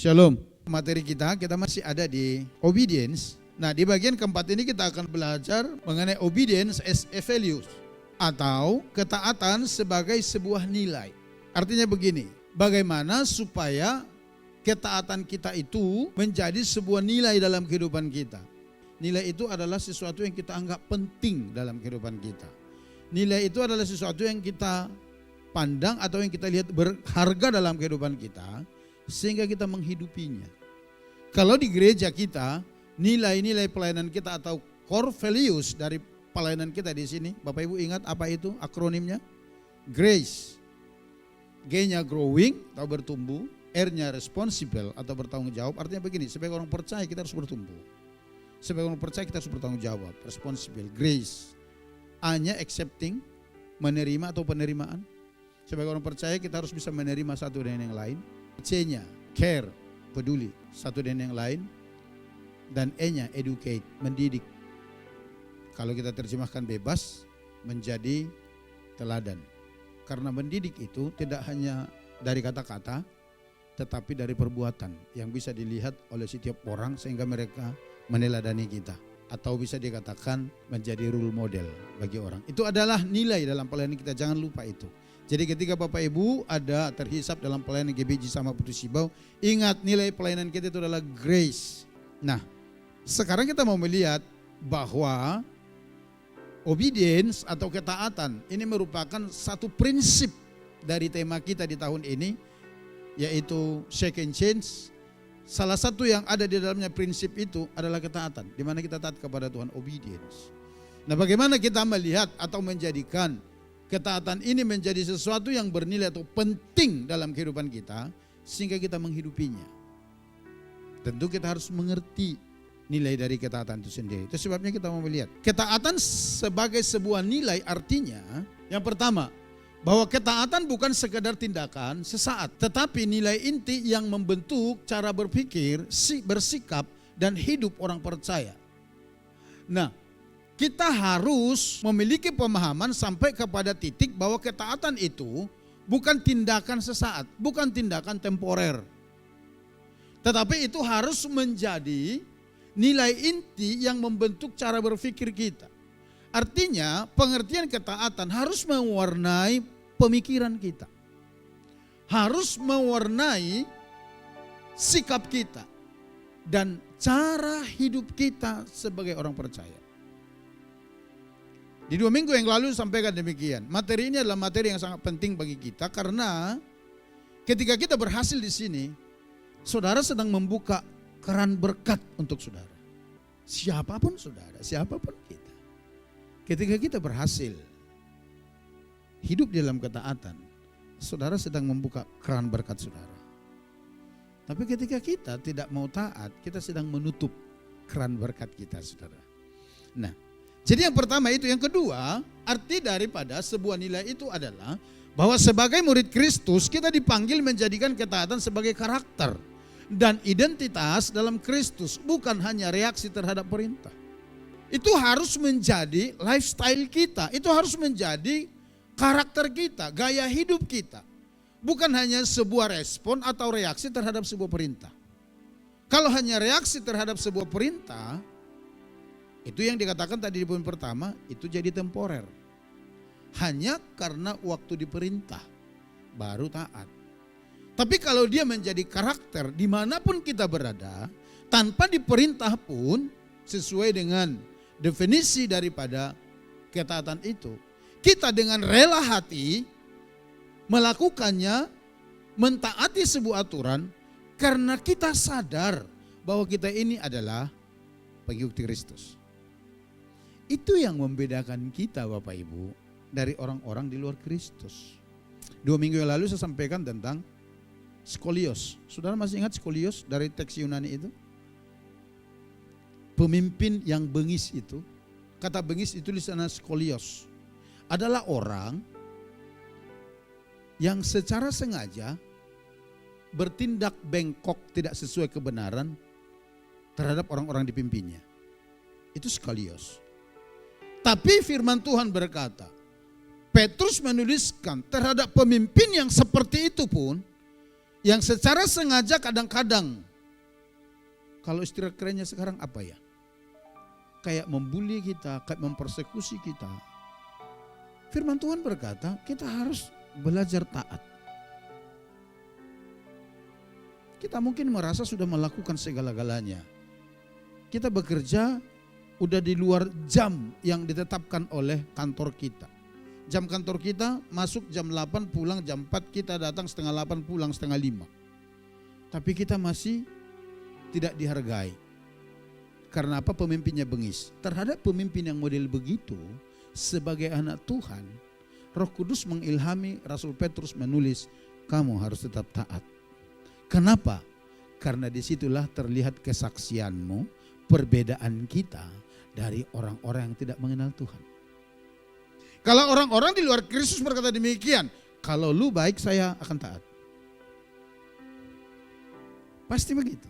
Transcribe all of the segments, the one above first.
Shalom. Materi kita masih ada di obedience. Nah, di bagian keempat ini kita akan belajar mengenai obedience as a value atau ketaatan sebagai sebuah nilai. Artinya begini, bagaimana supaya ketaatan kita itu menjadi sebuah nilai dalam kehidupan kita. Nilai itu adalah sesuatu yang kita anggap penting dalam kehidupan kita. Nilai itu adalah sesuatu yang kita pandang atau yang kita lihat berharga dalam kehidupan kita, sehingga kita menghidupinya. Kalau di gereja kita, nilai-nilai pelayanan kita atau core values dari pelayanan kita di sini, Bapak Ibu ingat apa itu akronimnya? Grace. G-nya growing atau bertumbuh, R-nya responsible atau bertanggung jawab. Artinya begini, sebagai orang percaya kita harus bertumbuh. Sebagai orang percaya kita harus bertanggung jawab, responsible, grace. A-nya accepting, menerima atau penerimaan. Sebagai orang percaya kita harus bisa menerima satu dan yang lain. C-nya care, peduli satu dan yang lain. Dan E-nya educate, mendidik. Kalau kita terjemahkan bebas, menjadi teladan. Karena mendidik itu tidak hanya dari kata-kata, tetapi dari perbuatan yang bisa dilihat oleh setiap orang sehingga mereka meneladani kita. Atau bisa dikatakan menjadi role model bagi orang. Itu adalah nilai dalam pelayanan kita, jangan lupa itu. Jadi ketika Bapak Ibu ada terhisap dalam pelayanan GBJ sama Putus Sibau, ingat nilai pelayanan kita itu adalah grace. Nah, sekarang kita mau melihat bahwa obedience atau ketaatan ini merupakan satu prinsip dari tema kita di tahun ini, yaitu second chance. Salah satu yang ada di dalamnya prinsip itu adalah ketaatan, di mana kita taat kepada Tuhan, obedience. Nah, bagaimana kita melihat atau menjadikan ketaatan ini menjadi sesuatu yang bernilai atau penting dalam kehidupan kita sehingga kita menghidupinya. Tentu kita harus mengerti nilai dari ketaatan itu sendiri. Itu sebabnya kita mau melihat ketaatan sebagai sebuah nilai, artinya yang pertama bahwa ketaatan bukan sekedar tindakan sesaat, tetapi nilai inti yang membentuk cara berpikir, bersikap dan hidup orang percaya. Nah, kita harus memiliki pemahaman sampai kepada titik bahwa ketaatan itu bukan tindakan sesaat, bukan tindakan temporer. Tetapi itu harus menjadi nilai inti yang membentuk cara berpikir kita. Artinya pengertian ketaatan harus mewarnai pemikiran kita. Harus mewarnai sikap kita dan cara hidup kita sebagai orang percaya. Di 2 minggu yang lalu sampaikan demikian. Materi ini adalah materi yang sangat penting bagi kita karena ketika kita berhasil di sini, saudara sedang membuka keran berkat untuk saudara. Siapapun saudara, siapapun kita. Ketika kita berhasil hidup di dalam ketaatan, saudara sedang membuka keran berkat saudara. Tapi ketika kita tidak mau taat, kita sedang menutup keran berkat kita, saudara. Nah, jadi yang pertama itu. Yang kedua, arti daripada sebuah nilai itu adalah bahwa sebagai murid Kristus kita dipanggil menjadikan ketaatan sebagai karakter dan identitas dalam Kristus, bukan hanya reaksi terhadap perintah. Itu harus menjadi lifestyle kita, itu harus menjadi karakter kita, gaya hidup kita. Bukan hanya sebuah respon atau reaksi terhadap sebuah perintah. Kalau hanya reaksi terhadap sebuah perintah, itu yang dikatakan tadi di poin pertama, itu jadi temporer. Hanya karena waktu diperintah, baru taat. Tapi kalau dia menjadi karakter dimanapun kita berada, tanpa diperintah pun, sesuai dengan definisi daripada ketaatan itu, kita dengan rela hati melakukannya, mentaati sebuah aturan, karena kita sadar bahwa kita ini adalah pengikut Kristus. Itu yang membedakan kita Bapak Ibu dari orang-orang di luar Kristus. 2 minggu yang lalu saya sampaikan tentang skolios. Saudara masih ingat skolios dari teks Yunani itu? Pemimpin yang bengis itu. Kata bengis itu di sana skolios. Adalah orang yang secara sengaja bertindak bengkok tidak sesuai kebenaran terhadap orang-orang dipimpinnya. Itu skolios. Tapi firman Tuhan berkata, Petrus menuliskan terhadap pemimpin yang seperti itu pun, yang secara sengaja kadang-kadang, kalau istilah kerennya sekarang apa ya? Kayak membuli kita, kayak mempersekusi kita. Firman Tuhan berkata, kita harus belajar taat. Kita mungkin merasa sudah melakukan segala-galanya. Kita bekerja udah di luar jam yang ditetapkan oleh kantor kita. Jam kantor kita masuk jam 8, pulang jam 4, kita datang setengah 8, pulang setengah 5. Tapi kita masih tidak dihargai. Karena apa? Pemimpinnya bengis. Terhadap pemimpin yang model begitu, sebagai anak Tuhan, Roh Kudus mengilhami Rasul Petrus menulis, kamu harus tetap taat. Kenapa? Karena disitulah terlihat kesaksianmu, perbedaan kita dari orang-orang yang tidak mengenal Tuhan. Kalau orang-orang di luar Kristus berkata demikian, kalau lu baik saya akan taat. Pasti begitu.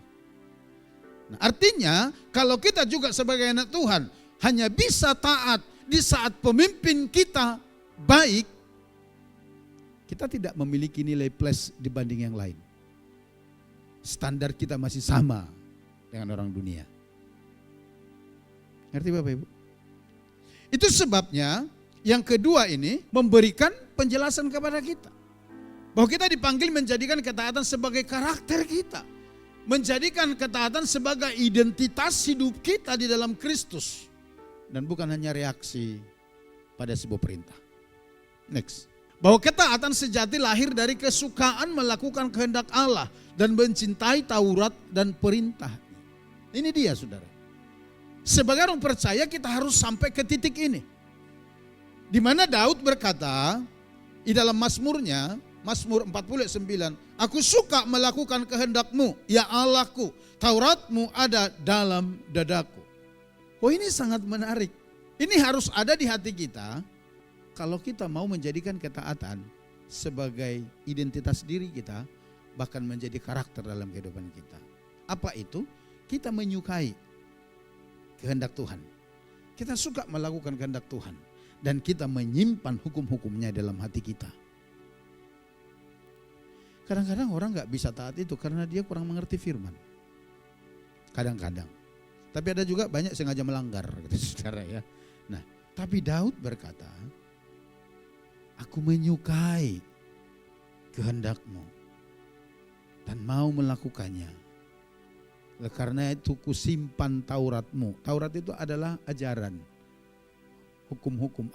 Nah, artinya kalau kita juga sebagai anak Tuhan hanya bisa taat di saat pemimpin kita baik, kita tidak memiliki nilai plus dibanding yang lain. Standar kita masih sama dengan orang dunia. Ngerti Bapak Ibu? Itu sebabnya yang kedua ini memberikan penjelasan kepada kita. Bahwa kita dipanggil menjadikan ketaatan sebagai karakter kita. Menjadikan ketaatan sebagai identitas hidup kita di dalam Kristus. Dan bukan hanya reaksi pada sebuah perintah. Next. Bahwa ketaatan sejati lahir dari kesukaan melakukan kehendak Allah dan mencintai Taurat dan perintah. Ini dia saudara. Sebagai orang percaya kita harus sampai ke titik ini. Di mana Daud berkata di dalam Mazmurnya, Mazmur 49, aku suka melakukan kehendak-Mu, ya Allahku, Taurat-Mu ada dalam dadaku. Oh ini sangat menarik. Ini harus ada di hati kita. Kalau kita mau menjadikan ketaatan sebagai identitas diri kita, bahkan menjadi karakter dalam kehidupan kita. Apa itu? Kita menyukai kehendak Tuhan. Kita suka melakukan kehendak Tuhan. Dan kita menyimpan hukum-hukumnya dalam hati kita. Kadang-kadang orang gak bisa taat itu karena dia kurang mengerti firman. Kadang-kadang. Tapi ada juga banyak sengaja melanggar gitu saudara ya. Nah, tapi Daud berkata, aku menyukai kehendak-Mu dan mau melakukannya. Karena itu kusimpan Taurat-Mu. Taurat itu adalah ajaran, hukum-hukum,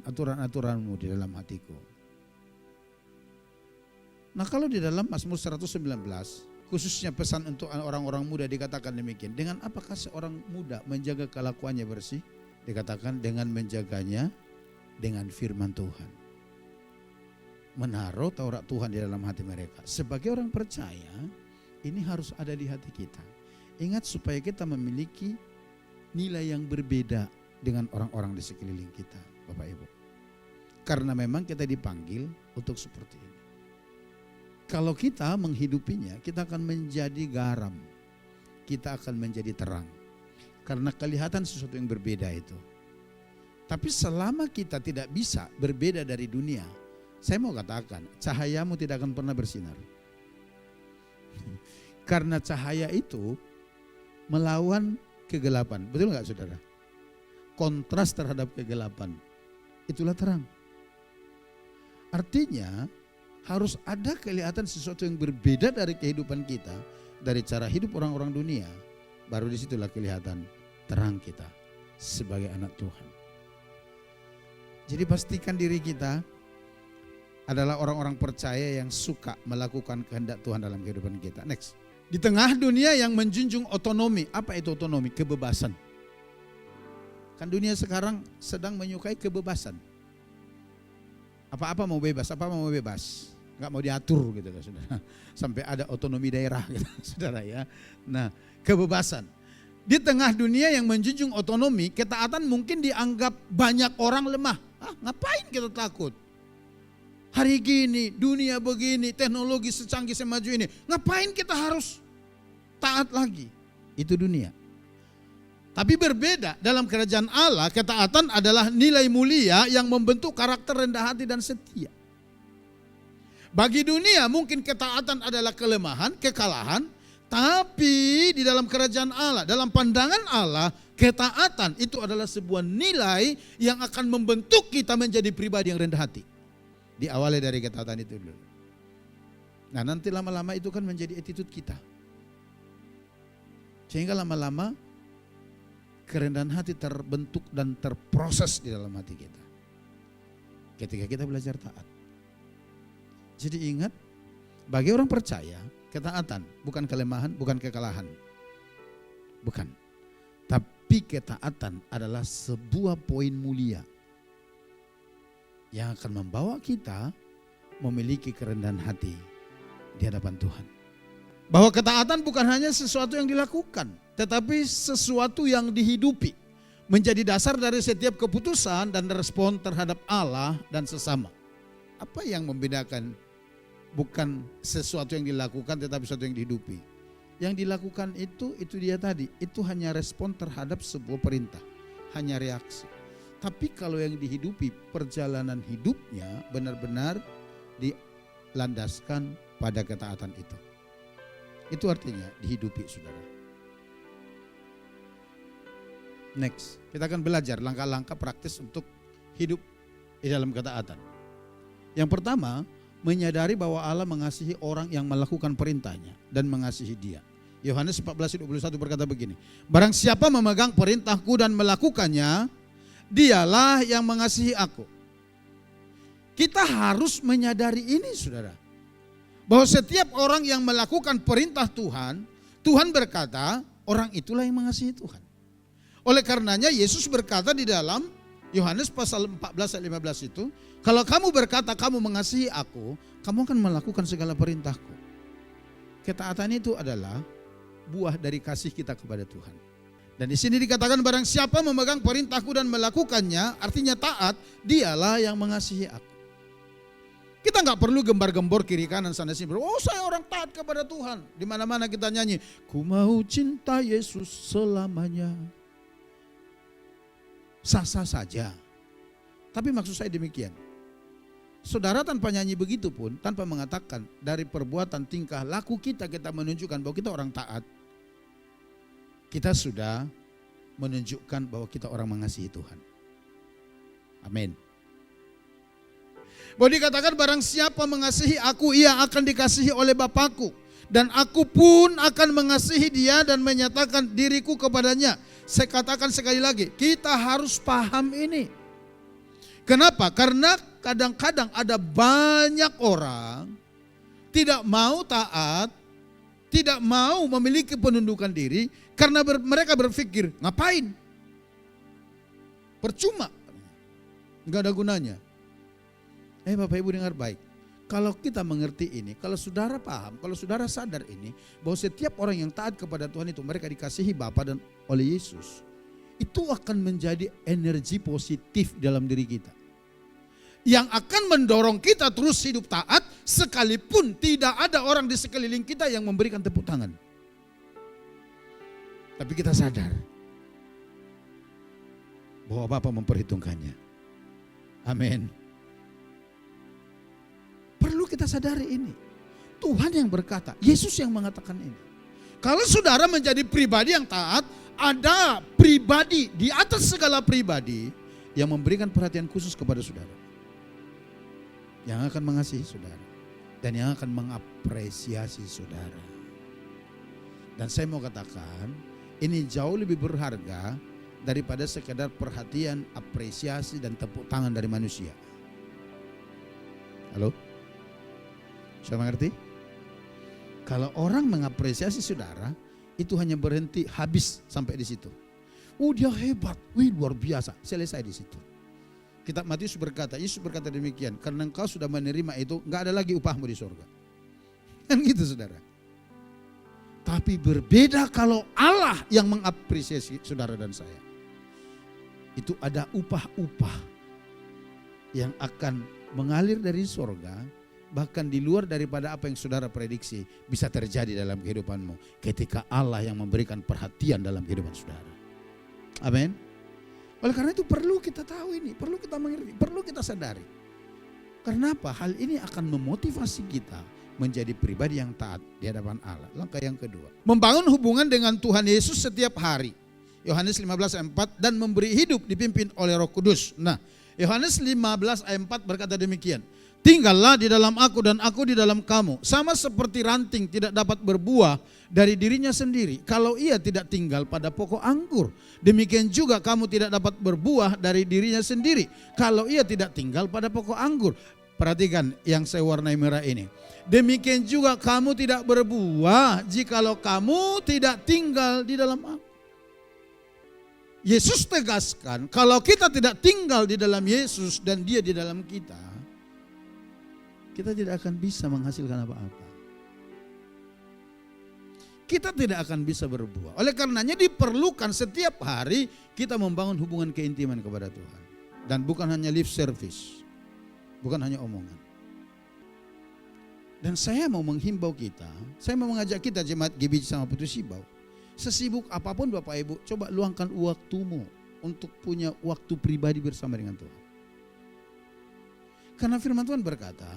aturan-aturan-mu di dalam hatiku. Nah kalau di dalam Mazmur 119, khususnya pesan untuk orang-orang muda dikatakan demikian. Dengan apakah seorang muda menjaga kelakuannya bersih? Dikatakan dengan menjaganya dengan firman Tuhan. Menaruh Taurat Tuhan di dalam hati mereka. Sebagai orang percaya, ini harus ada di hati kita. Ingat supaya kita memiliki nilai yang berbeda dengan orang-orang di sekeliling kita, Bapak Ibu. Karena memang kita dipanggil untuk seperti ini. Kalau kita menghidupinya, kita akan menjadi garam. Kita akan menjadi terang. Karena kelihatan sesuatu yang berbeda itu. Tapi selama kita tidak bisa berbeda dari dunia, saya mau katakan, cahayamu tidak akan pernah bersinar. Karena cahaya itu melawan kegelapan. Betul enggak saudara? Kontras terhadap kegelapan. Itulah terang. Artinya harus ada kelihatan sesuatu yang berbeda dari kehidupan kita. Dari cara hidup orang-orang dunia. Baru disitulah kelihatan terang kita sebagai anak Tuhan. Jadi pastikan diri kita adalah orang-orang percaya yang suka melakukan kehendak Tuhan dalam kehidupan kita. Next. Di tengah dunia yang menjunjung otonomi. Apa itu otonomi? Kebebasan. Kan dunia sekarang sedang menyukai kebebasan. Apa-apa mau bebas, apa mau bebas. Enggak mau diatur gitu kan saudara. Sampai ada otonomi daerah gitu saudara ya. Nah kebebasan. Di tengah dunia yang menjunjung otonomi, ketaatan mungkin dianggap banyak orang lemah. Ngapain kita takut? Hari gini, dunia begini, teknologi secanggih semaju ini. Ngapain kita harus taat lagi? Itu dunia. Tapi berbeda dalam kerajaan Allah, ketaatan adalah nilai mulia yang membentuk karakter rendah hati dan setia. Bagi dunia mungkin ketaatan adalah kelemahan, kekalahan, tapi di dalam kerajaan Allah, dalam pandangan Allah, ketaatan itu adalah sebuah nilai yang akan membentuk kita menjadi pribadi yang rendah hati. Diawali dari ketaatan itu dulu. Nah, nanti lama-lama itu kan menjadi attitude kita. Sehingga lama-lama kerendahan hati terbentuk dan terproses di dalam hati kita. Ketika kita belajar taat. Jadi ingat, bagi orang percaya, ketaatan bukan kelemahan, bukan kekalahan. Bukan. Tapi ketaatan adalah sebuah poin mulia yang akan membawa kita memiliki kerendahan hati di hadapan Tuhan. Bahwa ketaatan bukan hanya sesuatu yang dilakukan, tetapi sesuatu yang dihidupi. Menjadi dasar dari setiap keputusan dan respon terhadap Allah dan sesama. Apa yang membedakan? Bukan sesuatu yang dilakukan tetapi sesuatu yang dihidupi. Yang dilakukan itu dia tadi. Itu hanya respon terhadap sebuah perintah. Hanya reaksi. Tapi kalau yang dihidupi, perjalanan hidupnya benar-benar dilandaskan pada ketaatan itu. Itu artinya dihidupi, saudara. Next, kita akan belajar langkah-langkah praktis untuk hidup di dalam ketaatan. Yang pertama, menyadari bahwa Allah mengasihi orang yang melakukan perintahnya dan mengasihi dia. Yohanes 14:21 berkata begini, barang siapa memegang perintahku dan melakukannya, dialah yang mengasihi aku. Kita harus menyadari ini, saudara. Bahwa setiap orang yang melakukan perintah Tuhan, Tuhan berkata, orang itulah yang mengasihi Tuhan. Oleh karenanya Yesus berkata di dalam Yohanes pasal 14 ayat 15 itu, kalau kamu berkata kamu mengasihi aku, kamu akan melakukan segala perintahku. Ketaatan itu adalah buah dari kasih kita kepada Tuhan. Dan di sini dikatakan barang siapa memegang perintahku dan melakukannya, artinya taat, dialah yang mengasihi aku. Kita nggak perlu gembar-gembor kiri kanan sana sini. Oh, saya orang taat kepada Tuhan. Di mana-mana kita nyanyi, ku mau cinta Yesus selamanya. Sah-sah saja. Tapi maksud saya demikian. Saudara tanpa nyanyi begitu pun, tanpa mengatakan dari perbuatan tingkah laku kita menunjukkan bahwa kita orang taat. Kita sudah menunjukkan bahwa kita orang mengasihi Tuhan. Amin. Bahwa dikatakan barang siapa mengasihi aku, ia akan dikasihi oleh Bapakku. Dan aku pun akan mengasihi dia dan menyatakan diriku kepadanya. Saya katakan sekali lagi, kita harus paham ini. Kenapa? Karena kadang-kadang ada banyak orang tidak mau taat, tidak mau memiliki penundukan diri karena mereka berpikir, ngapain? Percuma, nggak ada gunanya. Bapak Ibu dengar baik, kalau kita mengerti ini, kalau saudara paham, kalau saudara sadar ini, bahwa setiap orang yang taat kepada Tuhan itu mereka dikasihi Bapa dan oleh Yesus, itu akan menjadi energi positif dalam diri kita. Yang akan mendorong kita terus hidup taat, sekalipun tidak ada orang di sekeliling kita yang memberikan tepuk tangan. Tapi kita sadar bahwa Bapa memperhitungkannya. Amin. Perlu kita sadari ini. Tuhan yang berkata, Yesus yang mengatakan ini. Kalau saudara menjadi pribadi yang taat, ada pribadi di atas segala pribadi yang memberikan perhatian khusus kepada saudara. Yang akan mengasihi saudara. Dan yang akan mengapresiasi saudara. Dan saya mau katakan, ini jauh lebih berharga daripada sekedar perhatian, apresiasi, dan tepuk tangan dari manusia. Halo? Saya mengerti? Kalau orang mengapresiasi saudara, itu hanya berhenti habis sampai di situ. Dia hebat, luar biasa, selesai di situ. Kitab Matius berkata, Yesus berkata demikian, karena engkau sudah menerima itu, enggak ada lagi upahmu di surga. Kan gitu saudara. Tapi berbeda kalau Allah yang mengapresiasi saudara dan saya. Itu ada upah-upah yang akan mengalir dari surga. Bahkan di luar daripada apa yang saudara prediksi bisa terjadi dalam kehidupanmu ketika Allah yang memberikan perhatian dalam kehidupan saudara. Amin. Oleh karena itu perlu kita tahu ini, perlu kita mengerti, perlu kita sadari. Karena apa? Hal ini akan memotivasi kita menjadi pribadi yang taat di hadapan Allah. Langkah yang kedua, membangun hubungan dengan Tuhan Yesus setiap hari. Yohanes 15 ayat 4, dan memberi hidup dipimpin oleh Roh Kudus. Nah, Yohanes 15 ayat 4 berkata demikian. Tinggallah di dalam aku dan aku di dalam kamu. Sama seperti ranting tidak dapat berbuah dari dirinya sendiri kalau ia tidak tinggal pada pokok anggur. Demikian juga kamu tidak dapat berbuah dari dirinya sendiri kalau ia tidak tinggal pada pokok anggur. Perhatikan yang saya warnai merah ini. Demikian juga kamu tidak berbuah jikalau kamu tidak tinggal di dalam aku. Yesus tegaskan kalau kita tidak tinggal di dalam Yesus dan Dia di dalam kita, kita tidak akan bisa menghasilkan apa-apa. Kita tidak akan bisa berbuah. Oleh karenanya diperlukan setiap hari kita membangun hubungan keintiman kepada Tuhan. Dan bukan hanya lip service. Bukan hanya omongan. Dan saya mau menghimbau kita, saya mau mengajak kita jemaat GBC sama Putus Sibau. Sesibuk apapun Bapak Ibu, coba luangkan waktumu untuk punya waktu pribadi bersama dengan Tuhan. Karena firman Tuhan berkata,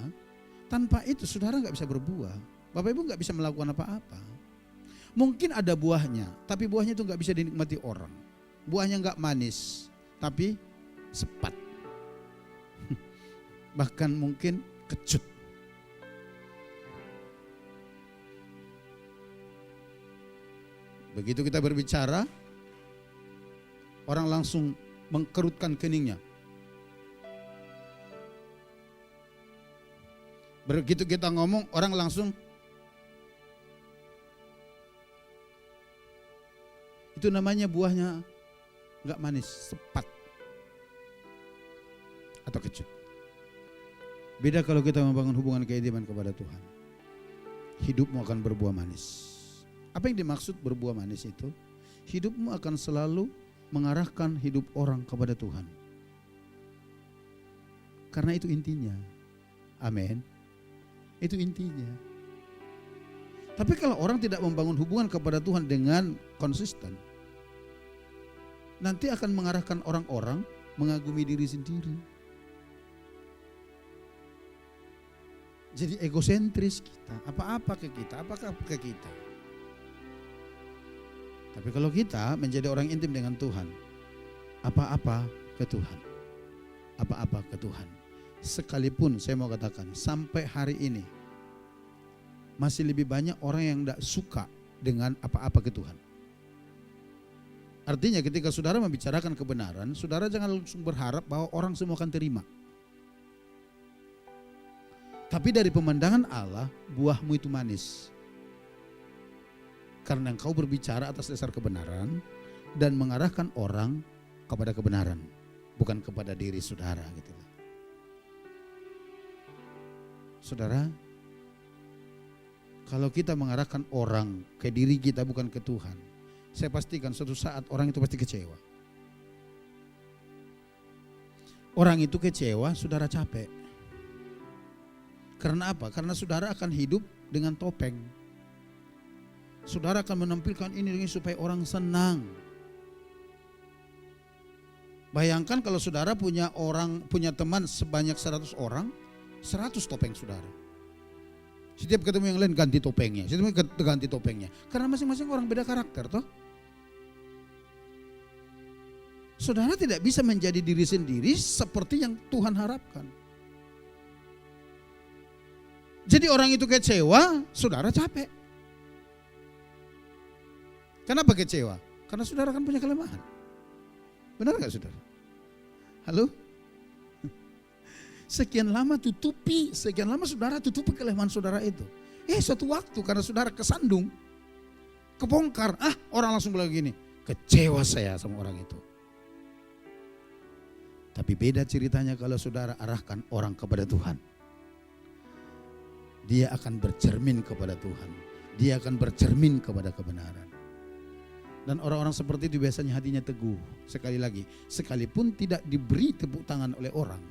tanpa itu saudara gak bisa berbuah. Bapak Ibu gak bisa melakukan apa-apa. Mungkin ada buahnya, tapi buahnya itu gak bisa dinikmati orang. Buahnya gak manis, tapi sepat. Bahkan mungkin kecut. Begitu kita berbicara, orang langsung mengkerutkan keningnya. Begitu kita ngomong, orang langsung. Itu namanya buahnya enggak manis, sepat. Atau kecut. Beda kalau kita membangun hubungan keintiman kepada Tuhan. Hidupmu akan berbuah manis. Apa yang dimaksud berbuah manis itu? Hidupmu akan selalu mengarahkan hidup orang kepada Tuhan. Karena itu intinya. Amin. Itu intinya. Tapi kalau orang tidak membangun hubungan kepada Tuhan dengan konsisten, nanti akan mengarahkan orang-orang mengagumi diri sendiri. Jadi egosentris kita, apa-apa ke kita, apakah ke kita. Tapi kalau kita menjadi orang intim dengan Tuhan, apa-apa ke Tuhan. Apa-apa ke Tuhan. Sekalipun saya mau katakan, sampai hari ini masih lebih banyak orang yang tidak suka dengan apa-apa ke Tuhan. Artinya ketika saudara membicarakan kebenaran, saudara jangan langsung berharap bahwa orang semua akan terima. Tapi dari pemandangan Allah, buahmu itu manis. Karena engkau berbicara atas dasar kebenaran dan mengarahkan orang kepada kebenaran, bukan kepada diri saudara gitu. Saudara, kalau kita mengarahkan orang ke diri kita bukan ke Tuhan, saya pastikan suatu saat orang itu pasti kecewa. Orang itu kecewa, saudara capek. Karena apa? Karena saudara akan hidup dengan topeng. Saudara akan menampilkan ini supaya orang senang. Bayangkan kalau saudara punya teman sebanyak 100 orang, 100 topeng saudara. Setiap ketemu yang lain ganti topengnya, ganti topengnya. Karena masing-masing orang beda karakter toh. Saudara tidak bisa menjadi diri sendiri seperti yang Tuhan harapkan. Jadi orang itu kecewa, saudara capek. Kenapa kecewa? Karena saudara kan punya kelemahan. Benar gak saudara? Halo? Sekian lama saudara tutupi kelemahan saudara itu. Suatu waktu karena saudara kesandung, kebongkar, orang langsung bilang gini, kecewa saya sama orang itu. Tapi beda ceritanya kalau saudara arahkan orang kepada Tuhan. Dia akan bercermin kepada Tuhan. Dia akan bercermin kepada kebenaran. Dan orang-orang seperti itu biasanya hatinya teguh. Sekali lagi, sekalipun tidak diberi tepuk tangan oleh orang,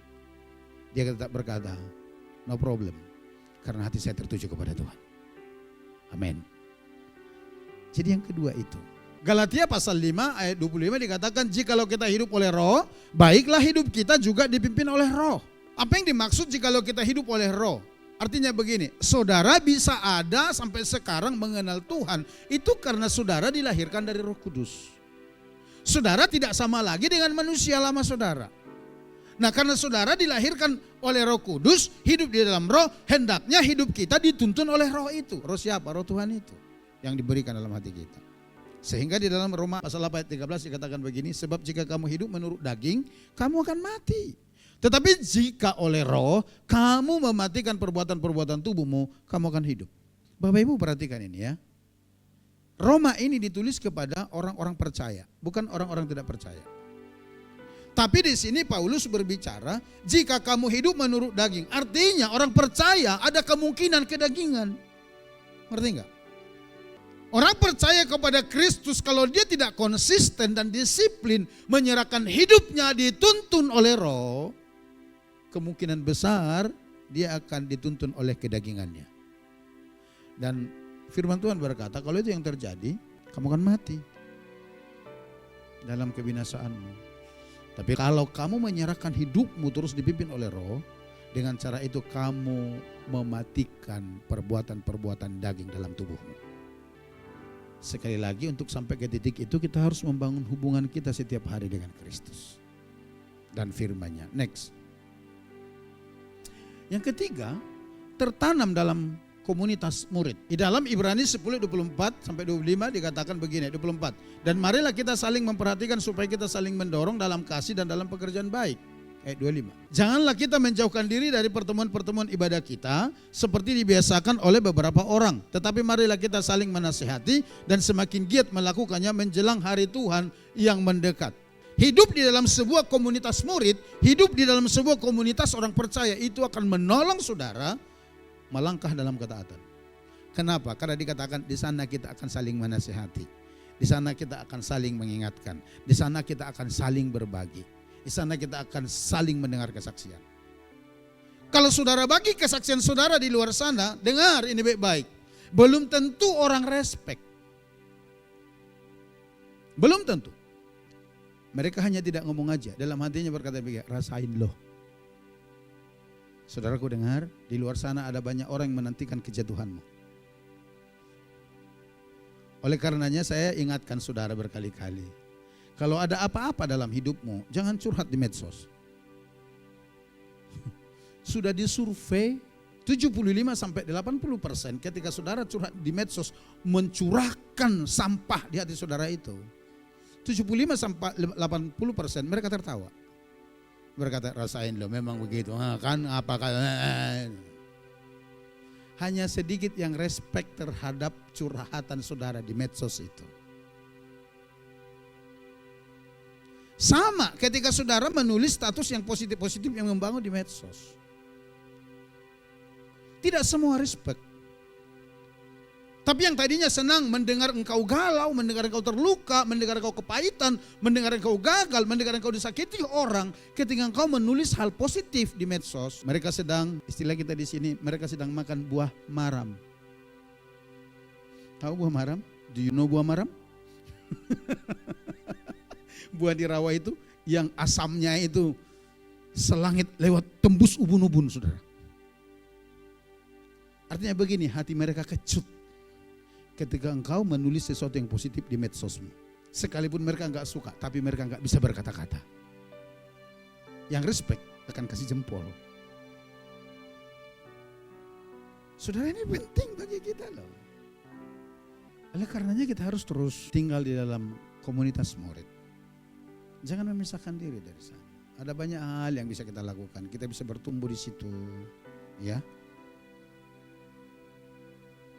dia tetap berkata, no problem. Karena hati saya tertuju kepada Tuhan. Amin. Jadi yang kedua itu. Galatia pasal 5 ayat 25 dikatakan, jikalau kita hidup oleh roh, baiklah hidup kita juga dipimpin oleh roh. Apa yang dimaksud jikalau kita hidup oleh roh? Artinya begini, saudara bisa ada sampai sekarang mengenal Tuhan, itu karena saudara dilahirkan dari Roh Kudus. Saudara tidak sama lagi dengan manusia lama saudara. Nah, karena saudara dilahirkan oleh Roh Kudus, hidup di dalam roh, hendaknya hidup kita dituntun oleh roh itu. Roh siapa? Roh Tuhan itu yang diberikan dalam hati kita. Sehingga di dalam Roma pasal 8 ayat 13 dikatakan begini, sebab jika kamu hidup menurut daging, kamu akan mati. Tetapi jika oleh roh, kamu mematikan perbuatan-perbuatan tubuhmu, kamu akan hidup. Bapak Ibu perhatikan ini ya. Roma ini ditulis kepada orang-orang percaya, bukan orang-orang tidak percaya. Tapi di sini Paulus berbicara, jika kamu hidup menurut daging, artinya orang percaya ada kemungkinan kedagingan. Ngerti enggak? Orang percaya kepada Kristus kalau dia tidak konsisten dan disiplin menyerahkan hidupnya dituntun oleh roh, kemungkinan besar dia akan dituntun oleh kedagingannya. Dan firman Tuhan berkata, kalau itu yang terjadi, kamu akan mati dalam kebinasaanmu. Tapi kalau kamu menyerahkan hidupmu terus dipimpin oleh roh, dengan cara itu kamu mematikan perbuatan-perbuatan daging dalam tubuhmu. Sekali lagi, untuk sampai ke titik itu kita harus membangun hubungan kita setiap hari dengan Kristus dan firman-Nya. Next. Yang ketiga, tertanam dalam komunitas murid. Di dalam Ibrani 10:24 sampai 25 dikatakan begini, 24. Dan marilah kita saling memperhatikan supaya kita saling mendorong dalam kasih dan dalam pekerjaan baik. Ayat 25. Janganlah kita menjauhkan diri dari pertemuan-pertemuan ibadah kita seperti dibiasakan oleh beberapa orang, tetapi marilah kita saling menasihati dan semakin giat melakukannya menjelang hari Tuhan yang mendekat. Hidup di dalam sebuah komunitas murid, hidup di dalam sebuah komunitas orang percaya itu akan menolong saudara melangkah dalam ketaatan. Kenapa? Karena dikatakan di sana kita akan saling menasihati. Di sana kita akan saling mengingatkan. Di sana kita akan saling berbagi. Di sana kita akan saling mendengar kesaksian. Kalau saudara bagi kesaksian saudara di luar sana, dengar ini baik-baik. Belum tentu orang respect. Belum tentu. Mereka hanya tidak ngomong aja. Dalam hatinya berkata begini, rasain loh. Saudaraku dengar, di luar sana ada banyak orang yang menantikan kejatuhanmu. Oleh karenanya saya ingatkan saudara berkali-kali, kalau ada apa-apa dalam hidupmu, jangan curhat di medsos. Sudah disurvei 75-80% ketika saudara curhat di medsos mencurahkan sampah di hati saudara itu. 75-80% mereka tertawa. Berkata, rasain lo memang begitu, kan apakah. Hanya sedikit yang respect terhadap curhatan saudara di medsos itu. Sama ketika saudara menulis status yang positif-positif yang membangun di medsos. Tidak semua respect. Tapi yang tadinya senang mendengar engkau galau, mendengar engkau terluka, mendengar engkau kepahitan, mendengar engkau gagal, mendengar engkau disakiti orang, ketika engkau menulis hal positif di medsos, mereka sedang, istilah kita di sini, mereka sedang makan buah maram. Tahu buah maram? Do you know buah maram? Buah di rawa itu yang asamnya itu selangit lewat tembus ubun-ubun, saudara. Artinya begini, hati mereka kecut ketika engkau menulis sesuatu yang positif di medsosmu. Sekalipun mereka enggak suka, tapi mereka enggak bisa berkata-kata. Yang respect akan kasih jempol. Saudara, ini penting bagi kita loh. Oleh karenanya kita harus terus tinggal di dalam komunitas murid. Jangan memisahkan diri dari sana. Ada banyak hal yang bisa kita lakukan. Kita bisa bertumbuh di situ, ya.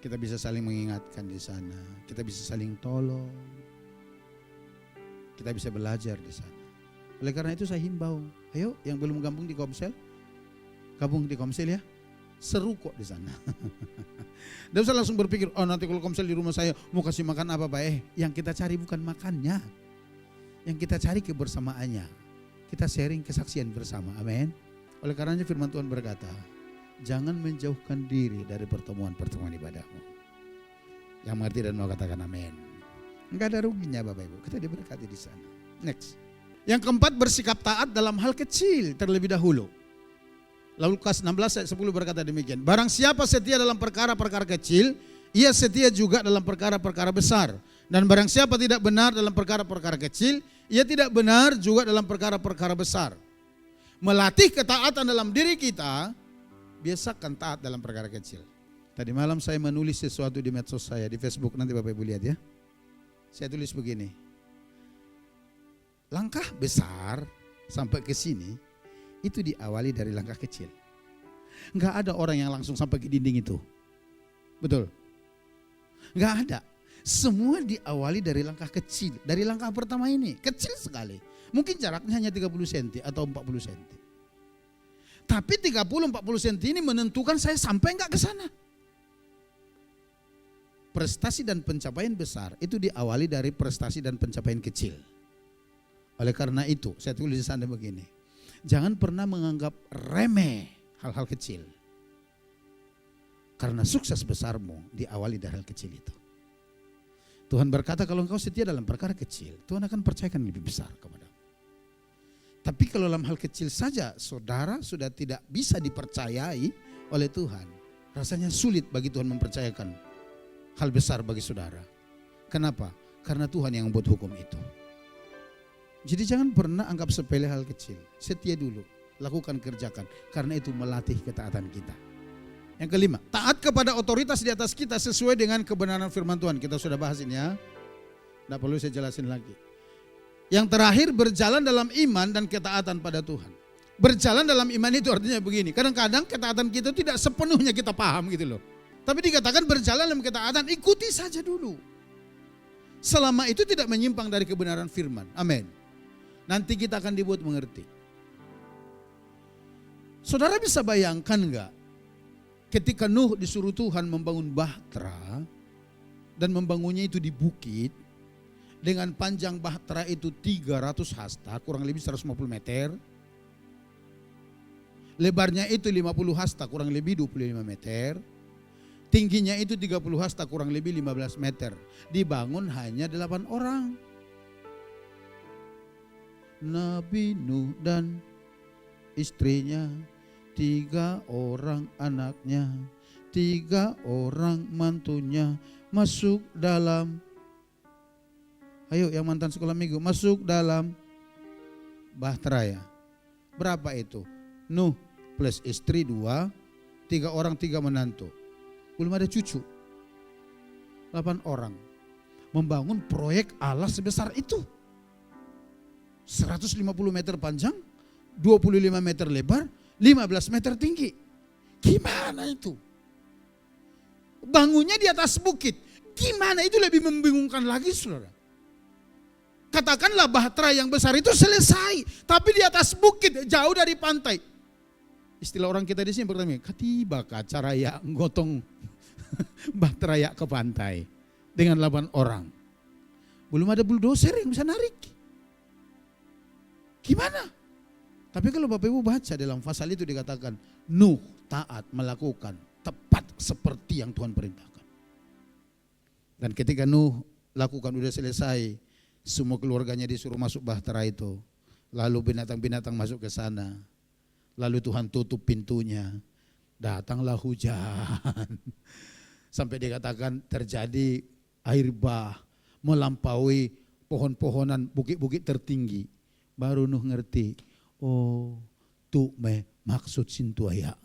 Kita bisa saling mengingatkan di sana. Kita bisa saling tolong. Kita bisa belajar di sana. Oleh karena itu saya himbau, ayo yang belum gabung di Komsel, gabung di Komsel ya. Seru kok di sana. Dan usah langsung berpikir, oh nanti kalau Komsel di rumah saya mau kasih makan apa Pak? Yang kita cari bukan makannya. Yang kita cari kebersamaannya. Kita sharing kesaksian bersama. Amin. Oleh karenanya firman Tuhan berkata, jangan menjauhkan diri dari pertemuan-pertemuan ibadahmu. Yang mengerti dan mau katakan amin. Enggak ada ruginya Bapak Ibu, kita diberkati di sana. Next. Yang keempat, bersikap taat dalam hal kecil terlebih dahulu. Lalu Lukas 16 ayat 10 berkata demikian. Barang siapa setia dalam perkara-perkara kecil, ia setia juga dalam perkara-perkara besar. Dan barang siapa tidak benar dalam perkara-perkara kecil, ia tidak benar juga dalam perkara-perkara besar. Melatih ketaatan dalam diri kita, biasakan taat dalam perkara kecil. Tadi malam saya menulis sesuatu di medsos saya, di Facebook, nanti Bapak Ibu lihat ya. Saya tulis begini. Langkah besar sampai ke sini, itu diawali dari langkah kecil. Enggak ada orang yang langsung sampai ke dinding itu. Betul? Enggak ada. Semua diawali dari langkah kecil. Dari langkah pertama ini, kecil sekali. Mungkin jaraknya hanya 30 cm atau 40 cm. Tapi 30-40 cm ini menentukan saya sampai enggak ke sana. Prestasi dan pencapaian besar itu diawali dari prestasi dan pencapaian kecil. Oleh karena itu, saya tulis di sana begini. Jangan pernah menganggap remeh hal-hal kecil. Karena sukses besarmu diawali dari hal kecil itu. Tuhan berkata kalau engkau setia dalam perkara kecil, Tuhan akan percayakan lebih besar kepadamu. Tapi kalau dalam hal kecil saja saudara sudah tidak bisa dipercayai oleh Tuhan, rasanya sulit bagi Tuhan mempercayakan hal besar bagi saudara. Kenapa? Karena Tuhan yang membuat hukum itu. Jadi jangan pernah anggap sepele hal kecil. Setia dulu, lakukan, kerjakan. Karena itu melatih ketaatan kita. Yang kelima, taat kepada otoritas di atas kita sesuai dengan kebenaran firman Tuhan. Kita sudah bahas ini ya. Tidak perlu saya jelasin lagi. Yang terakhir, berjalan dalam iman dan ketaatan pada Tuhan. Berjalan dalam iman itu artinya begini. Kadang-kadang ketaatan kita tidak sepenuhnya kita paham gitu loh. Tapi dikatakan berjalan dalam ketaatan, ikuti saja dulu. Selama itu tidak menyimpang dari kebenaran firman. Amin. Nanti kita akan dibuat mengerti. Saudara bisa bayangkan enggak? Ketika Nuh disuruh Tuhan membangun bahtera dan membangunnya itu di bukit dengan panjang bahtera itu 300 hasta, kurang lebih 150 meter. Lebarnya itu 50 hasta, kurang lebih 25 meter. Tingginya itu 30 hasta, kurang lebih 15 meter. Dibangun hanya 8 orang. Nabi Nuh dan istrinya, 3 orang anaknya, 3 orang mantunya masuk dalam, ayo yang mantan sekolah minggu, masuk dalam bahtera ya. Berapa itu? Nuh plus istri 2, 3 orang 3 menantu. Belum ada cucu. 8 orang membangun proyek Allah sebesar itu. 150 meter panjang, 25 meter lebar, 15 meter tinggi. Gimana itu? Bangunnya di atas bukit. Gimana itu, lebih membingungkan lagi saudara. Katakanlah bahtera yang besar itu selesai, tapi di atas bukit jauh dari pantai. Istilah orang kita di sini pertama, katiba cara ya gotong bahtera ya ke pantai dengan 8 orang. Belum ada bulldozer yang bisa narik. Gimana? Tapi kalau Bapak Ibu baca dalam pasal itu dikatakan Nuh taat melakukan tepat seperti yang Tuhan perintahkan. Dan ketika Nuh lakukan udah selesai, semua keluarganya disuruh masuk bahtera itu. Lalu binatang-binatang masuk ke sana. Lalu Tuhan tutup pintunya. Datanglah hujan. Sampai dikatakan terjadi air bah melampaui pohon-pohonan, bukit-bukit tertinggi. Baru Nuh ngerti, oh tu me maksud sintuaya.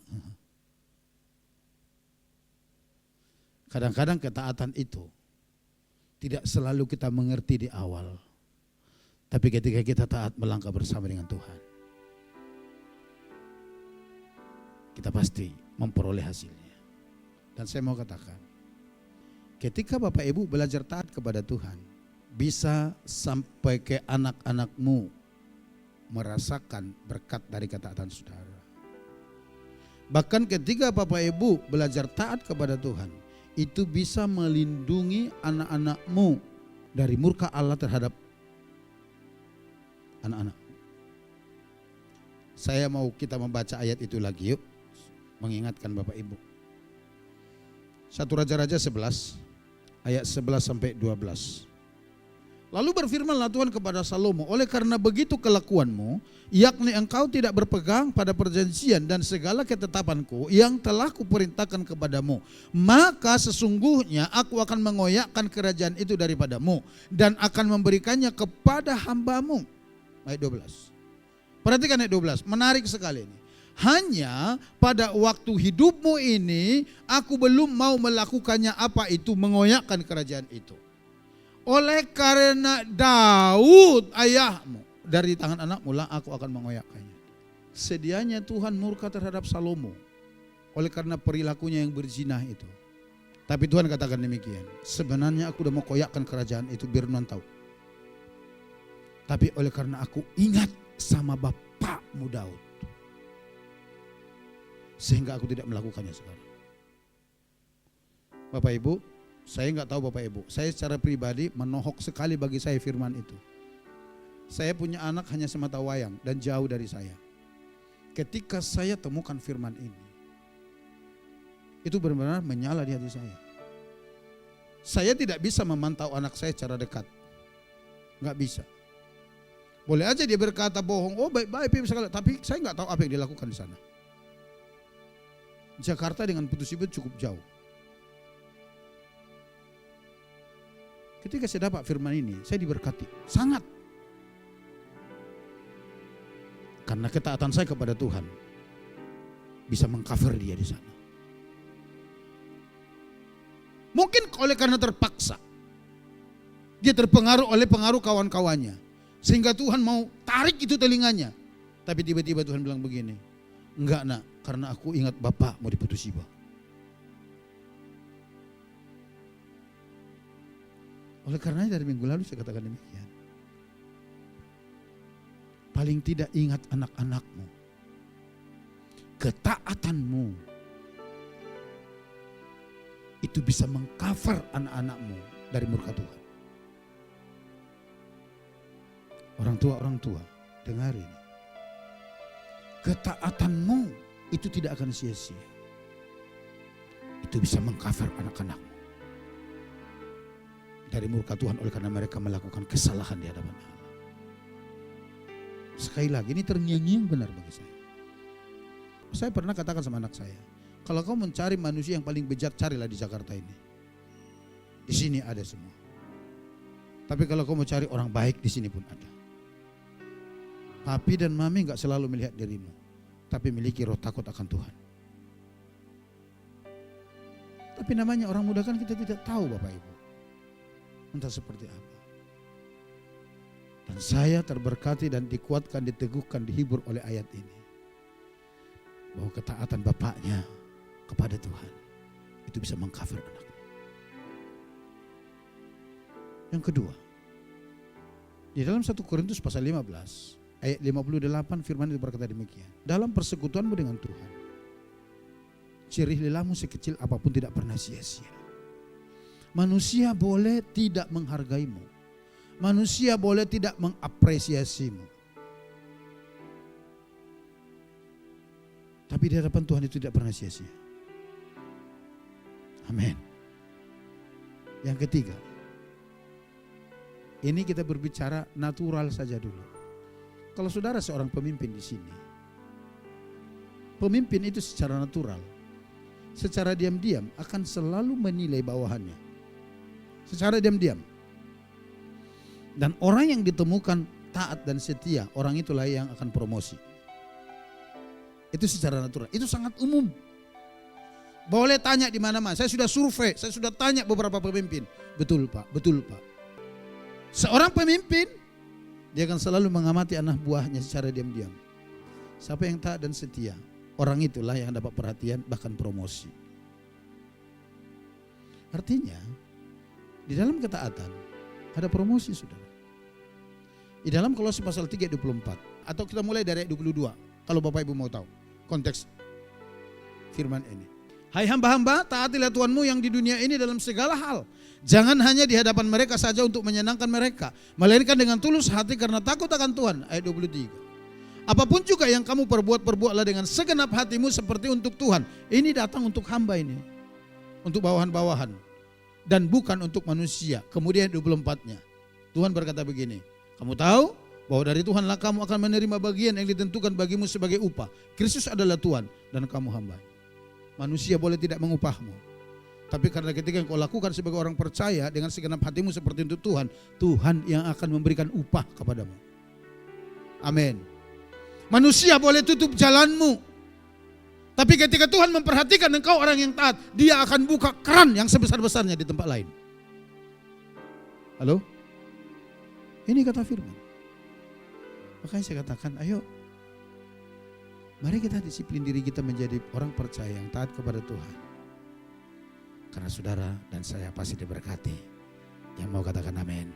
Kadang-kadang ketaatan itu tidak selalu kita mengerti di awal. Tapi ketika kita taat melangkah bersama dengan Tuhan, kita pasti memperoleh hasilnya. Dan saya mau katakan, ketika Bapak Ibu belajar taat kepada Tuhan, bisa sampai ke anak-anakmu merasakan berkat dari ketaatan saudara. Bahkan ketika Bapak Ibu belajar taat kepada Tuhan, itu bisa melindungi anak-anakmu dari murka Allah terhadap anak-anak. Saya mau kita membaca ayat itu lagi yuk, mengingatkan Bapak Ibu. 1 Raja-Raja 11 ayat 11 sampai 12. Lalu berfirmanlah Tuhan kepada Salomo, oleh karena begitu kelakuanmu, yakni engkau tidak berpegang pada perjanjian dan segala ketetapanku yang telah kuperintahkan kepadamu, maka sesungguhnya aku akan mengoyakkan kerajaan itu daripadamu dan akan memberikannya kepada hambamu. Ayat 12. Perhatikan ayat 12, menarik sekali ini. Hanya pada waktu hidupmu ini aku belum mau melakukannya, apa itu? Mengoyakkan kerajaan itu. Oleh karena Daud ayahmu, dari tangan anakmu lah aku akan mengoyakkannya. Sedianya Tuhan murka terhadap Salomo oleh karena perilakunya yang berzina itu. Tapi Tuhan katakan demikian, sebenarnya aku udah mau koyakkan kerajaan itu biar Tuhan tahu. Tapi oleh karena aku ingat sama bapakmu Daud, sehingga aku tidak melakukannya sekarang. Bapak Ibu, saya nggak tahu Bapak Ibu, saya secara pribadi menohok sekali bagi saya firman itu. Saya punya anak hanya semata wayang dan jauh dari saya. Ketika saya temukan firman ini, itu benar-benar menyala di hati saya. Saya tidak bisa memantau anak saya secara dekat, nggak bisa. Boleh aja dia berkata bohong, oh baik-baik sekali, tapi saya nggak tahu apa yang dilakukan di sana. Jakarta dengan Putus Ibut cukup jauh. Ketika saya dapat firman ini, saya diberkati sangat. Karena ketaatan saya kepada Tuhan bisa mengcover dia di sana. Mungkin oleh karena terpaksa, dia terpengaruh oleh pengaruh kawan-kawannya, sehingga Tuhan mau tarik itu telinganya. Tapi tiba-tiba Tuhan bilang begini, enggak nak, karena aku ingat bapak mau di Putus Ibut. Oleh karenanya dari minggu lalu saya katakan demikian. Paling tidak ingat anak-anakmu. Ketaatanmu itu bisa mengcover anak-anakmu dari murka Tuhan. Orang tua, dengar ini. Ketaatanmu itu tidak akan sia-sia. Itu bisa mengcover anak-anakmu dari murka Tuhan oleh karena mereka melakukan kesalahan di hadapan Allah. Sekali lagi ini terngiang-ngiang benar bagi saya. Saya pernah katakan sama anak saya, kalau kau mencari manusia yang paling bejat, carilah di Jakarta ini. Di sini ada semua. Tapi kalau kau mau cari orang baik, di sini pun ada. Papi dan mami gak selalu melihat dirimu, tapi miliki roh takut akan Tuhan. Tapi namanya orang muda kan kita tidak tahu Bapak Ibu, entah seperti apa. Dan saya terberkati dan dikuatkan, diteguhkan, dihibur oleh ayat ini. Bahwa ketaatan bapaknya kepada Tuhan itu bisa mengcover anaknya. Yang kedua, di dalam 1 Korintus pasal 15 ayat 58 firman itu berkata demikian. Dalam persekutuanmu dengan Tuhan, jerih lilahmu sekecil apapun tidak pernah sia-sia. Manusia boleh tidak menghargaimu. Manusia boleh tidak mengapresiasimu. Tapi di hadapan Tuhan itu tidak pernah sia-sia. Amin. Yang ketiga, ini kita berbicara natural saja dulu. Kalau saudara seorang pemimpin di sini, pemimpin itu secara natural, secara diam-diam akan selalu menilai bawahannya. Secara diam-diam. Dan orang yang ditemukan taat dan setia, orang itulah yang akan promosi. Itu secara natural, itu sangat umum. Boleh tanya di mana-mana, saya sudah survei, saya sudah tanya beberapa pemimpin. Betul Pak, betul Pak. Seorang pemimpin, dia akan selalu mengamati anak buahnya secara diam-diam. Siapa yang taat dan setia, orang itulah yang dapat perhatian bahkan promosi. Artinya, di dalam ketaatan ada promosi saudara. Di dalam Kolose pasal 3 ayat 24, atau kita mulai dari ayat 22, kalau Bapak Ibu mau tahu konteks firman ini. Hai hamba-hamba, taatilah Tuhanmu yang di dunia ini dalam segala hal. Jangan hanya di hadapan mereka saja untuk menyenangkan mereka, melainkan dengan tulus hati karena takut akan Tuhan. Ayat 23. Apapun juga yang kamu perbuatlah dengan segenap hatimu seperti untuk Tuhan. Ini datang untuk hamba ini, untuk bawahan-bawahan, dan bukan untuk manusia. Kemudian 24-nya, Tuhan berkata begini, kamu tahu bahwa dari Tuhanlah kamu akan menerima bagian yang ditentukan bagimu sebagai upah. Kristus adalah Tuhan dan kamu hamba. Manusia boleh tidak mengupahmu, tapi karena ketika engkau lakukan sebagai orang percaya dengan segenap hatimu seperti untuk Tuhan, Tuhan yang akan memberikan upah kepadamu. Amin. Manusia boleh tutup jalanmu, tapi ketika Tuhan memperhatikan engkau orang yang taat, Dia akan buka keran yang sebesar-besarnya di tempat lain. Halo? Ini kata firman. Makanya saya katakan, ayo mari kita disiplin diri kita menjadi orang percaya yang taat kepada Tuhan. Karena saudara dan saya pasti diberkati. Yang mau katakan amin.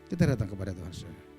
Kita datang kepada Tuhan saudara.